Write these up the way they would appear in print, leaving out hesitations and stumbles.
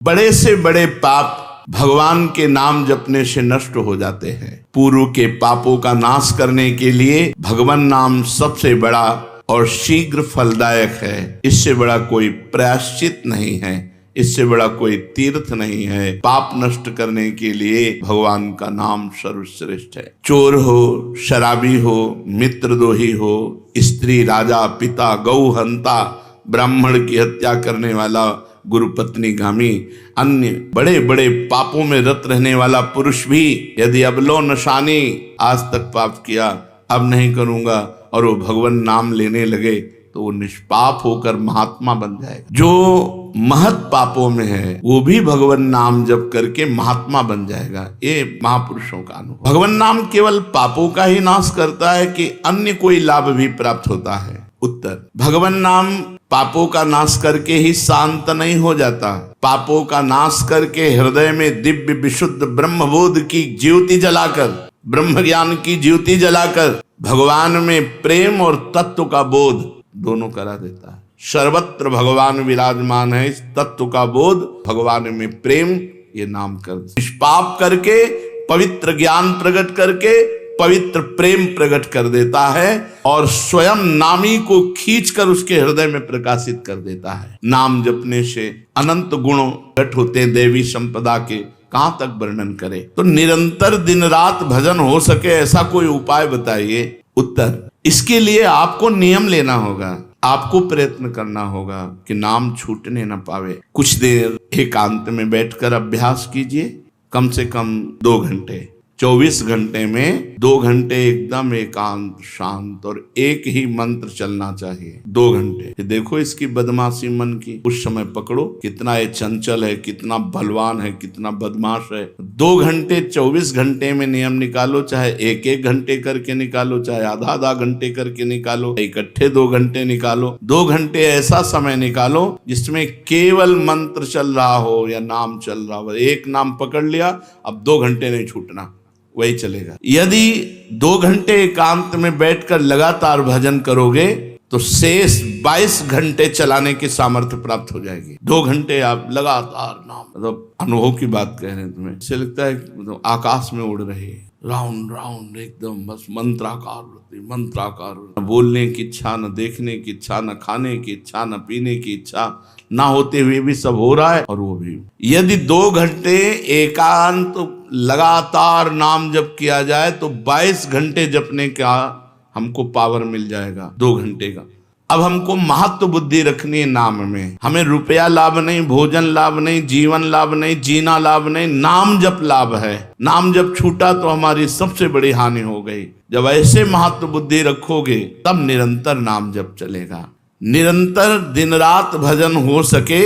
बड़े से बड़े पाप भगवान के नाम जपने से नष्ट हो जाते हैं। पूर्व के पापों का नाश करने के लिए भगवान नाम सबसे बड़ा और शीघ्र फलदायक है। इससे बड़ा कोई प्रायश्चित नहीं है, इससे बड़ा कोई तीर्थ नहीं है। पाप नष्ट करने के लिए भगवान का नाम सर्वश्रेष्ठ है। चोर हो, शराबी हो, मित्रद्रोही हो, स्त्री, राजा, पिता, गौ हंता, ब्राह्मण की हत्या करने वाला, गुरु पत्नी गामी, अन्य बड़े बड़े पापों में रत रहने वाला पुरुष भी यदि अबलो नशानी आज तक पाप किया, अब नहीं करूंगा, और वो भगवान नाम लेने लगे तो वो निष्पाप होकर महात्मा बन जाएगा। जो महत पापों में है वो भी भगवान नाम जप करके महात्मा बन जाएगा। ये महापुरुषों का अनुभव। भगवान नाम केवल पापों का ही नाश करता है कि अन्य कोई लाभ भी प्राप्त होता है? उत्तर, भगवान नाम पापों का नाश करके ही शांत नहीं हो जाता। पापों का नाश करके हृदय में दिव्य विशुद्ध ब्रह्मबोध की ज्योति जलाकर, ब्रह्म ज्ञान की ज्योति जलाकर भगवान में प्रेम और तत्व का बोध दोनों करा देता है। सर्वत्र भगवान विराजमान है, इस तत्व का बोध, भगवान में प्रेम, ये नाम कर निष्पाप करके पवित्र ज्ञान प्रकट करके पवित्र प्रेम प्रकट कर देता है और स्वयं नामी को खींचकर उसके हृदय में प्रकाशित कर देता है। नाम जपने से अनंत गुण प्रकट होते हैं देवी संपदा के, कहां तक वर्णन करें। तो निरंतर दिन रात भजन हो सके ऐसा कोई उपाय बताइए। उत्तर, इसके लिए आपको नियम लेना होगा, आपको प्रयत्न करना होगा कि नाम छूटने न पावे। कुछ देर एकांत में बैठकर अभ्यास कीजिए, कम से कम 2 घंटे। 24 घंटे में 2 घंटे एकदम एकांत शांत और एक ही मंत्र चलना चाहिए। 2 घंटे देखो इसकी बदमाशी मन की, उस समय पकड़ो कितना ये चंचल है, कितना बलवान है, कितना बदमाश है। 2 घंटे 24 घंटे में नियम निकालो, चाहे 1-1 घंटे करके निकालो, चाहे आधा घंटे करके निकालो, इकट्ठे 2 घंटे निकालो। 2 घंटे ऐसा समय निकालो जिसमें केवल मंत्र चल रहा हो या नाम चल रहा हो। एक नाम पकड़ लिया, अब 2 घंटे नहीं छूटना, वही चलेगा। यदि 2 घंटे एकांत में बैठकर लगातार भजन करोगे तो शेष 22 घंटे चलाने की सामर्थ्य प्राप्त हो जाएगी। 2 घंटे आप लगातार नाम, मतलब अनुभव की बात कह रहे हैं, तुम्हें इससे लगता है मतलब आकाश में उड़ रहे, राउंड राउंड एकदम बस मंत्राकार होती, मंत्राकार, न बोलने की इच्छा, न देखने की इच्छा, न खाने की इच्छा, न पीने की इच्छा, ना होते हुए भी सब हो रहा है। और वो भी यदि 2 घंटे एकांत लगातार नाम जप किया जाए तो 22 घंटे जपने का हमको पावर मिल जाएगा 2 घंटे का। अब हमको महत्व बुद्धि रखनी है नाम में। हमें रुपया लाभ नहीं, भोजन लाभ नहीं, जीवन लाभ नहीं, जीना लाभ नहीं, नाम जप लाभ है। नाम जब छूटा तो हमारी सबसे बड़ी हानि हो गई। जब ऐसे महत्व बुद्धि रखोगे तब निरंतर नाम जप चलेगा। निरंतर दिन रात भजन हो सके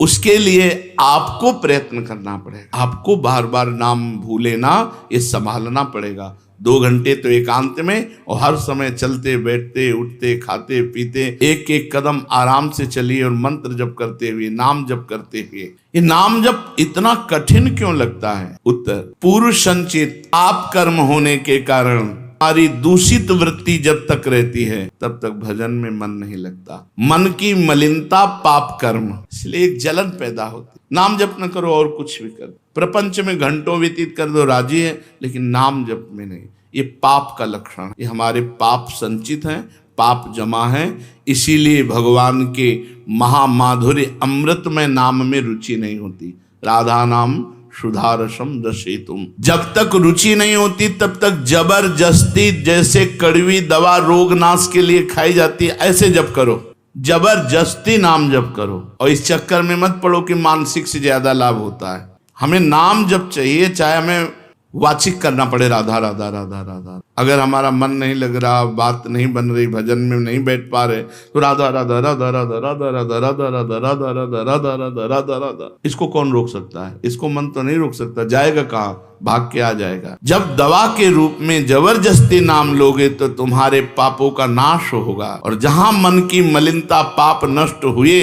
उसके लिए आपको प्रयत्न करना पड़ेगा। आपको बार बार नाम भूले ना, ये संभालना पड़ेगा। 2 घंटे तो एकांत में, और हर समय चलते बैठते उठते खाते पीते एक एक कदम आराम से चलिए और मंत्र जप करते हुए, नाम जप करते हुए। ये नाम जप इतना कठिन क्यों लगता है? उत्तर, पूर्व संचित पाप कर्म होने के कारण हमारी दूषित वृत्ति जब तक रहती है तब तक भजन में मन नहीं लगता। मन की मलिनता पाप कर्म, इसलिए एक जलन पैदा होती। नाम जप न करो और कुछ भी करो, प्रपंच में घंटों व्यतीत कर दो, राजी है, लेकिन नाम जप में नहीं। ये पाप का लक्षण, ये हमारे पाप संचित हैं, पाप जमा है। इसीलिए भगवान के महामाधुर्य अमृत में नाम में रुचि नहीं होती। राधा नाम सुधारसम दशेतुम, जब तक रुचि नहीं होती तब तक जबरदस्ती, जैसे कड़वी दवा रोग नाश के लिए खाई जाती है, ऐसे जप करो, जबरदस्ती नाम जप करो। और इस चक्कर में मत पड़ो कि मानसिक से ज्यादा लाभ होता है। हमें नाम जप चाहिए, चाहे हमें वाचिक करना पड़े राधा राधा राधा राधा। अगर हमारा मन नहीं लग रहा, बात नहीं बन रही, भजन में नहीं बैठ पा रहे, तो राधा राधा राधा राधा राधा राधा राधा राधा राधा राधा राधा राधा राधा राधा, इसको कौन रोक सकता है? इसको मन तो नहीं रोक सकता, जाएगा कहाँ, भाग के आ जाएगा। जब दवा के रूप में जबरदस्ती नाम लोगे तो तुम्हारे पापों का नाश होगा। और जहां मन की मलिनता पाप नष्ट हुए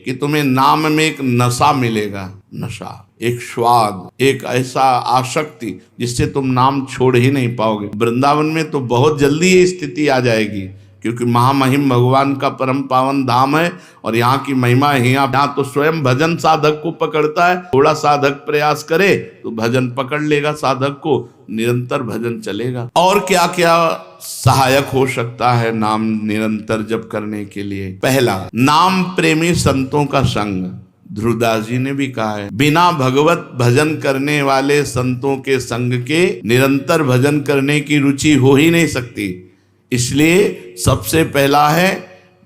कि तुम्हें नाम में एक नशा मिलेगा, नशा, एक स्वाद, एक ऐसा आसक्ति जिससे तुम नाम छोड़ ही नहीं पाओगे। वृंदावन में तो बहुत जल्दी ये स्थिति आ जाएगी। क्योंकि महामहिम भगवान का परम पावन धाम है और यहाँ की महिमा है। यहाँ तो स्वयं भजन साधक को पकड़ता है। थोड़ा साधक प्रयास करे तो भजन पकड़ लेगा, साधक को निरंतर भजन चलेगा। और क्या क्या सहायक हो सकता है नाम निरंतर जप करने के लिए? पहला, नाम प्रेमी संतों का संग। ध्रुवदास जी ने भी कहा है, बिना भगवत भजन करने वाले संतों के संग के निरंतर भजन करने की रुचि हो ही नहीं सकती। इसलिए सबसे पहला है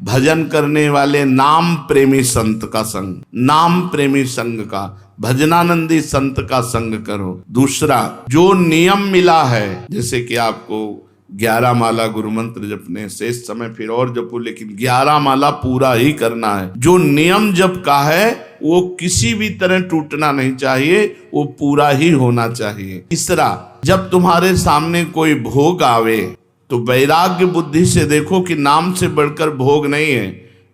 भजन करने वाले नाम प्रेमी संत का संग, नाम प्रेमी संग का, भजनानंदी संत का संग करो। दूसरा, जो नियम मिला है, जैसे कि आपको 11 माला गुरु मंत्र जपने, शेष समय फिर और जपो, लेकिन 11 माला पूरा ही करना है। जो नियम जप का है वो किसी भी तरह टूटना नहीं चाहिए, वो पूरा ही होना चाहिए। तीसरा, जब तुम्हारे सामने कोई भोग आवे तो वैराग्य बुद्धि से देखो कि नाम से बढ़कर भोग नहीं है।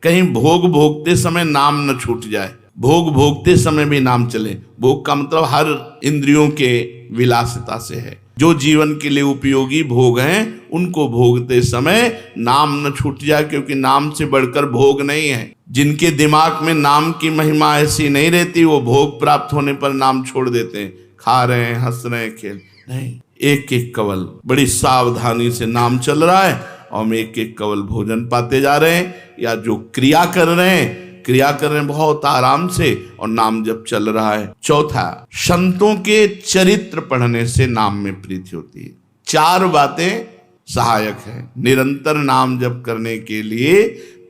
कहीं भोग भोगते समय नाम न छूट जाए, भोग भोगते समय भी नाम चले। भोग का मतलब हर इंद्रियों के विलासिता से है। जो जीवन के लिए उपयोगी भोग हैं उनको भोगते समय नाम न छूट जाए, क्योंकि नाम से बढ़कर भोग नहीं है। जिनके दिमाग में नाम की महिमा ऐसी नहीं रहती, वो भोग प्राप्त होने पर नाम छोड़ देते हैं। खा रहे हैं, हंस रहे हैं, खेल नहीं, एक एक कवल बड़ी सावधानी से नाम चल रहा है और हम एक एक कवल भोजन पाते जा रहे हैं, या जो क्रिया कर रहे हैं बहुत आराम से और नाम जब चल रहा है। चौथा, संतों के चरित्र पढ़ने से नाम में प्रीति होती है। 4 बातें सहायक है निरंतर नाम जप करने के लिए।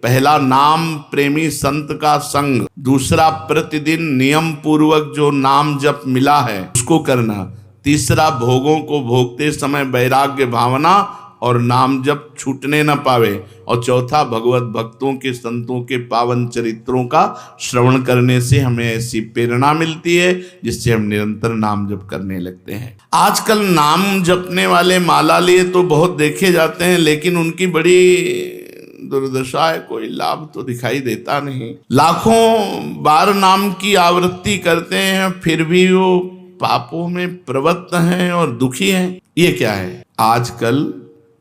पहला, नाम प्रेमी संत का संग। दूसरा, प्रतिदिन नियम पूर्वक जो नाम जप मिला है उसको करना। तीसरा, भोगों को भोगते समय वैराग्य भावना और नाम जप छूटने न पावे। और चौथा, भगवत भक्तों के संतों के पावन चरित्रों का श्रवण करने से हमें ऐसी प्रेरणा मिलती है जिससे हम निरंतर नाम जप करने लगते हैं। आजकल नाम जपने वाले माला लिए तो बहुत देखे जाते हैं, लेकिन उनकी बड़ी दुर्दशा है, कोई लाभ तो दिखाई देता नहीं। लाखों बार नाम की आवृत्ति करते हैं, फिर भी वो पापों में प्रवृत्त हैं और दुखी हैं। ये क्या है? आजकल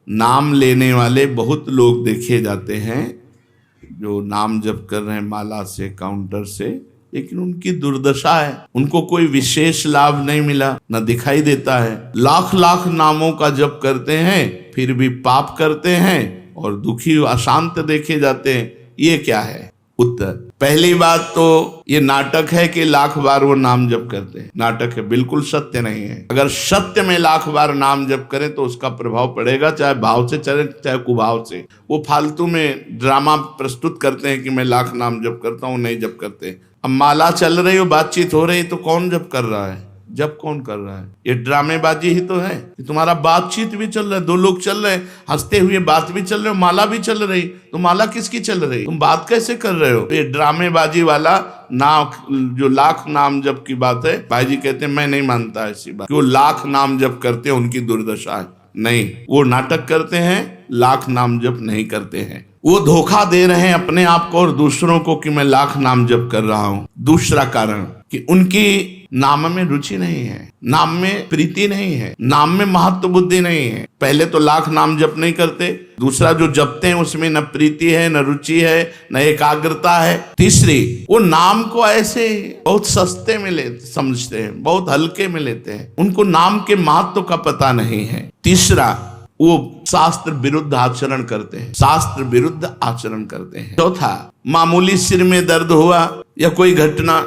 नाम लेने वाले बहुत लोग देखे जाते हैं जो नाम जप कर रहे हैं माला से, काउंटर से, लेकिन उनकी दुर्दशा है, उनको कोई विशेष लाभ नहीं मिला, न दिखाई देता है। लाख लाख नामों का जप करते हैं फिर भी पाप करते हैं और दुखी अशांत देखे जाते हैं। ये क्या है? उत्तर, पहली बात तो ये नाटक है कि लाख बार वो नाम जप करते हैं। नाटक है, बिल्कुल सत्य नहीं है। अगर सत्य में लाख बार नाम जप करें तो उसका प्रभाव पड़ेगा, चाहे भाव से चले चाहे कुभाव से। वो फालतू में ड्रामा प्रस्तुत करते हैं कि मैं लाख नाम जप करता हूँ, नहीं जप करते। अब माला चल रही हो, बातचीत हो रही, तो कौन जप कर रहा है? जब कौन कर रहा है? ये ड्रामेबाजी ही तो है। तुम्हारा बातचीत भी चल रहा है, 2 लोग चल रहे हैं, हंसते हुए बात भी चल रहे हो, माला भी चल रही, तो माला किसकी चल रही? तुम बात कैसे कर रहे हो? ये ड्रामेबाजी वाला जो लाख नाम जप की बात है, भाई जी कहते हैं मैं नहीं मानता ऐसी बात, वो लाख नाम जप करते हैं उनकी दुर्दशा है। नहीं, वो नाटक करते हैं, लाख नाम जप नहीं करते हैं। वो धोखा दे रहे हैं अपने आप को और दूसरों को कि मैं लाख नाम जप कर रहा हूं। दूसरा कारण कि उनकी नाम में रुचि नहीं है, नाम में प्रीति नहीं है, नाम में महत्व बुद्धि नहीं है। पहले तो लाख नाम जप नहीं करते, दूसरा जो जपते हैं उसमें न प्रीति है, न रुचि है, न एकाग्रता है। तीसरी, वो नाम को ऐसे बहुत सस्ते में समझते हैं, बहुत हल्के में लेते हैं, उनको नाम के महत्व का पता नहीं है। तीसरा, वो शास्त्र विरुद्ध आचरण करते हैं, शास्त्र विरुद्ध आचरण करते हैं। चौथा, मामूली सिर में दर्द हुआ या कोई घटना,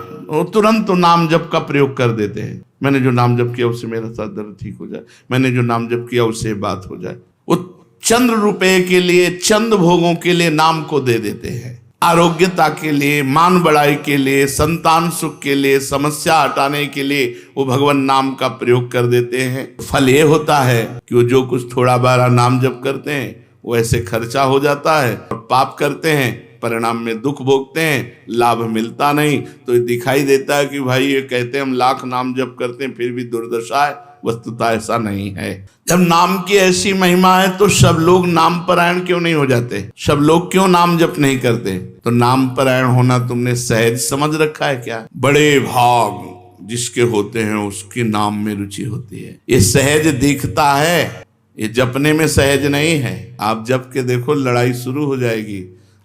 तुरंत तो नाम जप का प्रयोग कर देते हैं। मैंने जो नाम जप किया उससे मेरा सर दर्द ठीक हो जाए, मैंने जो नाम जप किया उससे बात हो जाए। वो चंद रुपए के लिए, चंद भोगों के लिए नाम को दे देते हैं। आरोग्यता के लिए, मान बढ़ाई के लिए, संतान सुख के लिए, समस्या हटाने के लिए वो भगवान नाम का प्रयोग कर देते हैं। फल ये होता है कि वो जो कुछ थोड़ा बारा नाम जप करते हैं वो ऐसे खर्चा हो जाता है, और पाप करते हैं परिणाम में दुख भोगते हैं, लाभ मिलता नहीं। तो दिखाई देता है कि भाई ये कहते हैं हम लाख नाम जप करते हैं फिर भी दुर्दशा है, वस्तुतः ऐसा नहीं है। जब नाम की ऐसी महिमा है तो सब लोग नाम परायण क्यों नहीं हो जाते? सब लोग क्यों नाम जप नहीं करते? तो नाम परायण होना तुमने सहज समझ रखा है क्या? बड़े भाग जिसके होते हैं उसके नाम में रुचि होती है। ये सहज दिखता है ये जपने में सहज नहीं है। आप जप के देखो, लड़ाई शुरू हो जाएगी,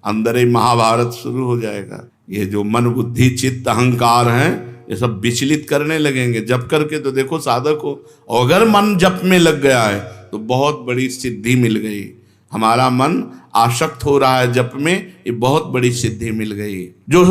अंदर ही महाभारत शुरू हो जाएगा। ये जो मन बुद्धि चित्त अहंकार हैं, ये सब विचलित करने लगेंगे। जप करके तो देखो साधक हो, और अगर मन जप में लग गया है तो बहुत बड़ी सिद्धि मिल गई। हमारा मन आसक्त हो रहा है जप में, ये बहुत बड़ी सिद्धि मिल गई। जो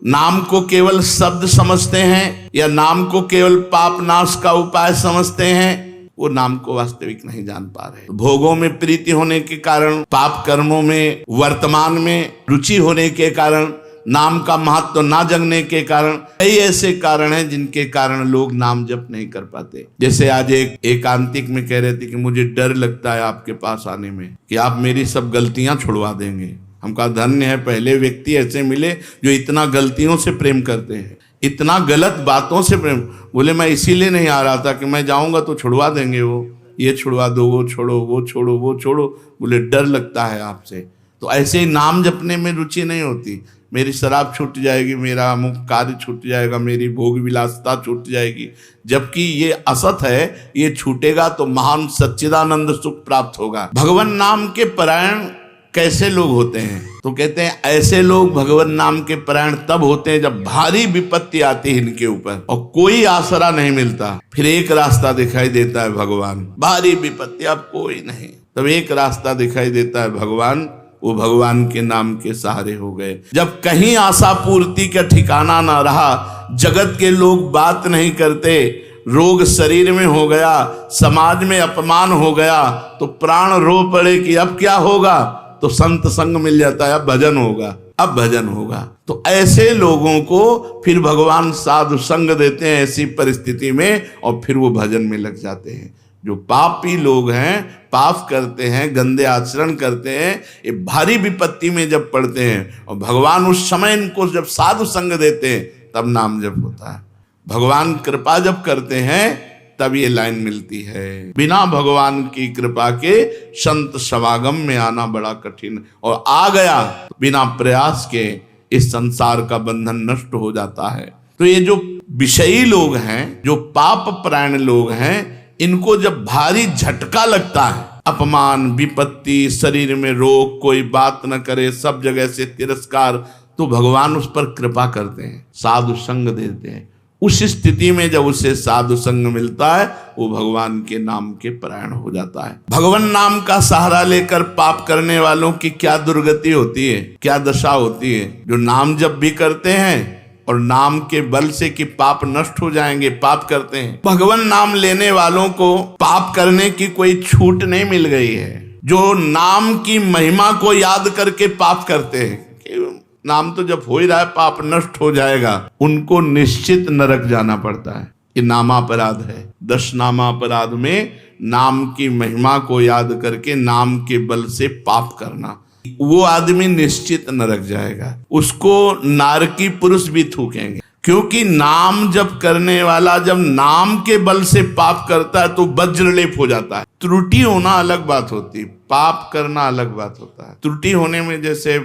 नाम को केवल शब्द समझते हैं या नाम को केवल पाप नाश का उपाय समझते हैं, वो नाम को वास्तविक नहीं जान पा रहे। भोगों में प्रीति होने के कारण, पाप कर्मों में वर्तमान में रुचि होने के कारण, नाम का महत्व ना जानने के कारण, कई ऐसे कारण हैं जिनके कारण लोग नाम जप नहीं कर पाते। जैसे आज एक एकांतिक में कह रहे थे कि मुझे डर लगता है आपके पास आने में कि आप मेरी सब गलतियां छुड़वा देंगे। हम कहा धन्य है, पहले व्यक्ति ऐसे मिले जो इतना गलतियों से प्रेम करते हैं, इतना गलत बातों से प्रेम। बोले मैं इसीलिए नहीं आ रहा था कि मैं जाऊंगा तो छुड़वा देंगे, वो ये छुड़वा दो, वो छोड़ो, वो छोड़ो, वो छोड़ो। बोले डर लगता है आपसे। तो ऐसे ही नाम जपने में रुचि नहीं होती। मेरी शराब छूट जाएगी, मेरा अमुक कार्य छूट जाएगा, मेरी भोग विलासता छूट जाएगी। जबकि ये असत है, ये छूटेगा तो महान सच्चिदानंद सुख प्राप्त होगा। भगवान नाम के परायण कैसे लोग होते हैं? तो कहते हैं ऐसे लोग भगवान नाम के परायण तब होते हैं जब भारी विपत्ति आती है इनके ऊपर और कोई आसरा नहीं मिलता। फिर एक रास्ता दिखाई देता है भगवान। भारी विपत्ति, अब कोई नहीं, तब एक रास्ता दिखाई देता है भगवान। वो भगवान के नाम के सहारे हो गए। जब कहीं आशा पूर्ति का ठिकाना ना रहा, जगत के लोग बात नहीं करते, रोग शरीर में हो गया, समाज में अपमान हो गया, तो प्राण रो पड़े कि अब क्या होगा। तो संत संग मिल जाता है, अब भजन होगा, अब भजन होगा। तो ऐसे लोगों को फिर भगवान साधु संग देते हैं ऐसी परिस्थिति में, और फिर वो भजन में लग जाते हैं। जो पापी लोग हैं, पाप करते हैं, गंदे आचरण करते हैं, ये भारी विपत्ति में जब पड़ते हैं और भगवान उस समय इनको जब साधु संग देते हैं, तब नाम जप होता है। भगवान कृपा जब करते हैं तब ये लाइन मिलती है। बिना भगवान की कृपा के संत समागम में आना बड़ा कठिन, और आ गया बिना प्रयास के इस संसार का बंधन नष्ट हो जाता है। तो ये जो विषयी लोग हैं, जो पाप परायण लोग हैं, इनको जब भारी झटका लगता है, अपमान, विपत्ति, शरीर में रोग, कोई बात न करे, सब जगह से तिरस्कार, तो भगवान उस पर कृपा करते हैं, साधु संग देते हैं। उस स्थिति में जब उसे साधु संग मिलता है, वो भगवान के नाम के परायण हो जाता है। भगवान नाम का सहारा लेकर पाप करने वालों की क्या दुर्गति होती है, क्या दशा होती है। जो नाम जब भी करते हैं और नाम के बल से कि पाप नष्ट हो जाएंगे, पाप करते हैं। भगवान नाम लेने वालों को पाप करने की कोई छूट नहीं मिल गई है। जो नाम की महिमा को याद करके पाप करते हैं कि नाम तो जब हो ही रहा है, पाप नष्ट हो जाएगा, उनको निश्चित नरक जाना पड़ता है। ये नामापराध है। 10 नामापराध में नाम की महिमा को याद करके नाम के बल से पाप करना, वो आदमी निश्चित नरक जाएगा। उसको नारकी पुरुष भी थूकेंगे, क्योंकि नाम जब करने वाला जब नाम के बल से पाप करता है तो वज्रलेप हो जाता है। त्रुटि होना अलग बात होती है, पाप करना अलग बात होता है। त्रुटि होने में जैसे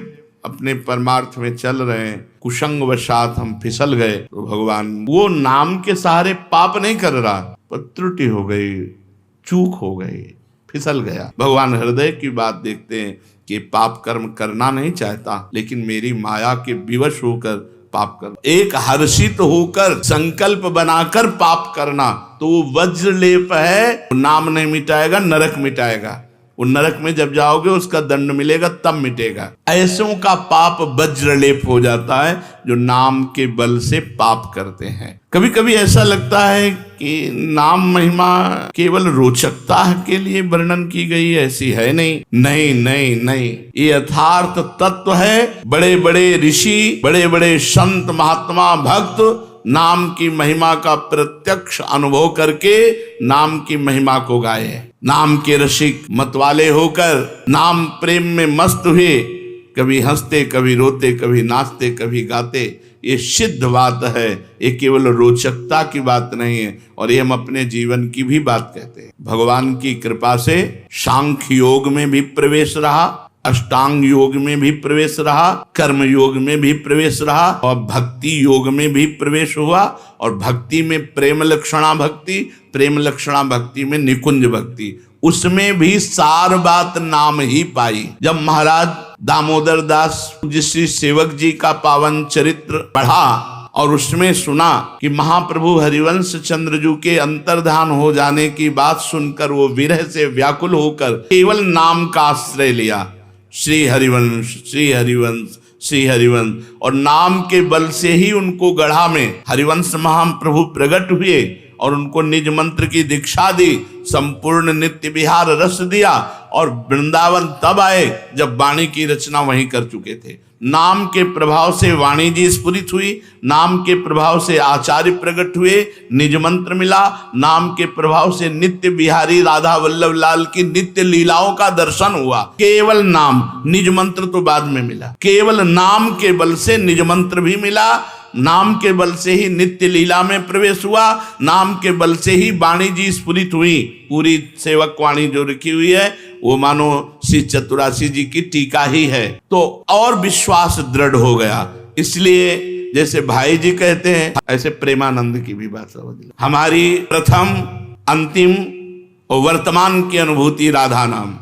अपने परमार्थ में चल रहे हैं, कुसंग वशात हम फिसल गए, तो भगवान वो नाम के सहारे पाप नहीं कर रहा, पर त्रुटि हो गई, चूक हो गई, फिसल गया। भगवान हृदय की बात देखते हैं कि पाप कर्म करना नहीं चाहता, लेकिन मेरी माया के विवश होकर पाप करना, एक हर्षित होकर संकल्प बनाकर पाप करना, तो वो वज्रलेप है। नाम नहीं मिटाएगा, नरक मिटाएगा। वो नरक में जब जाओगे उसका दंड मिलेगा, तब मिटेगा। ऐसों का पाप वज्रलेप हो जाता है जो नाम के बल से पाप करते हैं। कभी कभी ऐसा लगता है कि नाम महिमा केवल रोचकता के लिए वर्णन की गई है, ऐसी है नहीं। नहीं नहीं नहीं, ये यथार्थ तत्व है। बड़े बड़े ऋषि, बड़े बड़े संत, महात्मा, भक्त नाम की महिमा का प्रत्यक्ष अनुभव करके नाम की महिमा को गाए। नाम के रसिक मतवाले होकर नाम प्रेम में मस्त हुए, कभी हंसते, कभी रोते, कभी नाचते, कभी गाते। ये सिद्ध बात है, ये केवल रोचकता की बात नहीं है, और ये हम अपने जीवन की भी बात कहते हैं। भगवान की कृपा से सांख्य योग में भी प्रवेश रहा, अष्टांग योग में भी प्रवेश रहा, कर्म योग में भी प्रवेश रहा, और भक्ति योग में भी प्रवेश हुआ। और भक्ति में प्रेम लक्षणा भक्ति, प्रेम लक्षणा भक्ति में निकुंज भक्ति, उसमें भी सार बात नाम ही पाई। जब महाराज दामोदर दास जी श्री सेवक जी का पावन चरित्र पढ़ा और उसमें सुना कि महाप्रभु हरिवंश चंद्रजू के अंतर्धान हो जाने की बात सुनकर वो विरह से व्याकुल होकर केवल नाम का आश्रय लिया, श्री हरिवंश श्री हरिवंश श्री हरिवंश, और नाम के बल से ही उनको गढ़ा में हरिवंश महाप्रभु प्रकट हुए और उनको निज मंत्र की दीक्षा दी, संपूर्ण नित्य विहार रस दिया और वृंदावन तब आए जब वाणी की रचना वहीं कर चुके थे। नाम के प्रभाव से वाणी जी स्फुरित हुई, नाम के प्रभाव से आचार्य प्रकट हुए, निज मंत्र मिला, नाम के प्रभाव से नित्य बिहारी राधा वल्लभ लाल की नित्य लीलाओं का दर्शन हुआ। केवल नाम, निज मंत्र तो बाद में मिला, केवल नाम के बल से निज मंत्र भी मिला, नाम के बल से ही नित्य लीला में प्रवेश हुआ, नाम के बल से ही वाणी जी स्फुरित हुई। पूरी सेवक वाणी जो रखी हुई है वो मानो श्री चतुरासी जी की टीका ही है, तो और विश्वास दृढ़ हो गया। इसलिए जैसे भाई जी कहते हैं ऐसे प्रेमानंद की भी बात समझ लो। हमारी प्रथम अंतिम और वर्तमान की अनुभूति राधा नाम,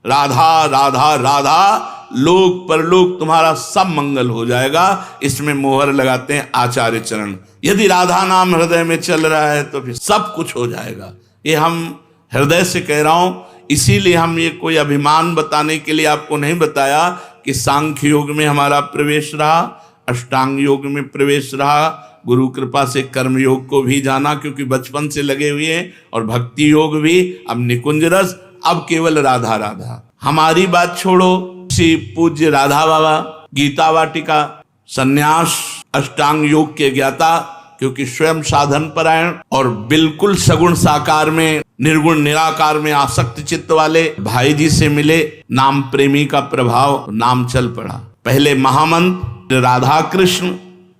राधा राधा राधा, लोक परलोक तुम्हारा सब मंगल हो जाएगा। इसमें मोहर लगाते हैं आचार्य चरण। यदि राधा नाम हृदय में चल रहा है तो फिर सब कुछ हो जाएगा। ये हम हृदय से कह रहा हूं, इसीलिए हम ये कोई अभिमान बताने के लिए आपको नहीं बताया कि सांख्य योग में हमारा प्रवेश रहा, अष्टांग योग में प्रवेश रहा, गुरु कृपा से कर्म योग को भी जाना क्योंकि बचपन से लगे हुए हैं, और भक्ति योग भी, अब निकुंज रस, अब केवल राधा राधा। हमारी बात छोड़ो, श्री पूज्य राधा बाबा गीता वाटिका, सन्यास, अष्टांग योग के ज्ञाता, क्योंकि स्वयं साधन परायण और बिल्कुल सगुण साकार में, निर्गुण निराकार में आसक्त चित्त वाले भाई जी से मिले। नाम प्रेमी का प्रभाव, नाम चल पड़ा। पहले महामंत्र राधा कृष्ण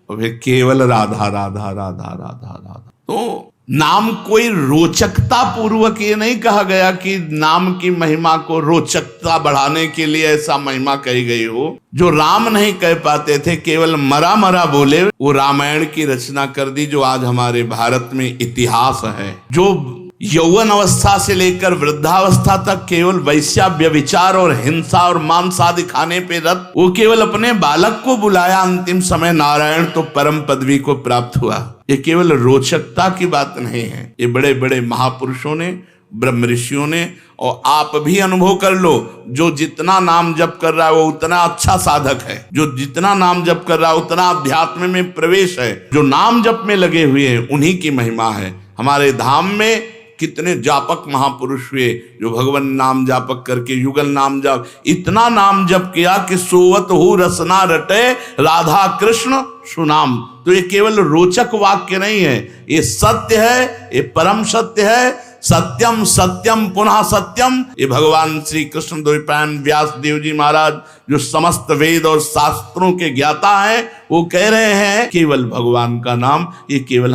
और फिर केवल राधा राधा राधा राधा राधा। तो नाम कोई रोचकता पूर्वक ये नहीं कहा गया कि नाम की महिमा को रोचकता बढ़ाने के लिए ऐसा महिमा कही गई हो। जो राम नहीं कह पाते थे, केवल मरा मरा बोले, वो रामायण की रचना कर दी, जो आज हमारे भारत में इतिहास है। जो यौवन अवस्था से लेकर वृद्धावस्था तक केवल वैश्या व्यभिचार और हिंसा और मांस आदि खाने पे रत, वो केवल अपने बालक को बुलाया, अंतिम समय नारायण तो परम पदवी को प्राप्त हुआ। ये केवल रोचकता की बात नहीं है, ये बड़े बड़े महापुरुषों ने, ब्रह्म ऋषियों ने, और आप भी अनुभव कर लो, जो जितना नाम जप कर रहा है वो उतना अच्छा साधक है, जो जितना नाम जप कर रहा है उतना अध्यात्म में प्रवेश है। जो नाम जप में लगे हुए हैं उन्हीं की महिमा है। हमारे धाम में कितने जापक महापुरुष हुए जो भगवान नाम जापक करके युगल नाम जाप, इतना नाम जप किया कि सोवत हो रसना रटे राधा कृष्ण सुनाम। तो ये केवल रोचक वाक्य नहीं है, ये सत्य है, ये परम सत्य है। सत्यम सत्यम पुनः सत्यम, ये भगवान श्री कृष्ण द्वैपायन व्यास देव जी महाराज जो समस्त वेद और शास्त्रों के ज्ञाता हैं, वो कह रहे हैं केवल भगवान का नाम, ये केवल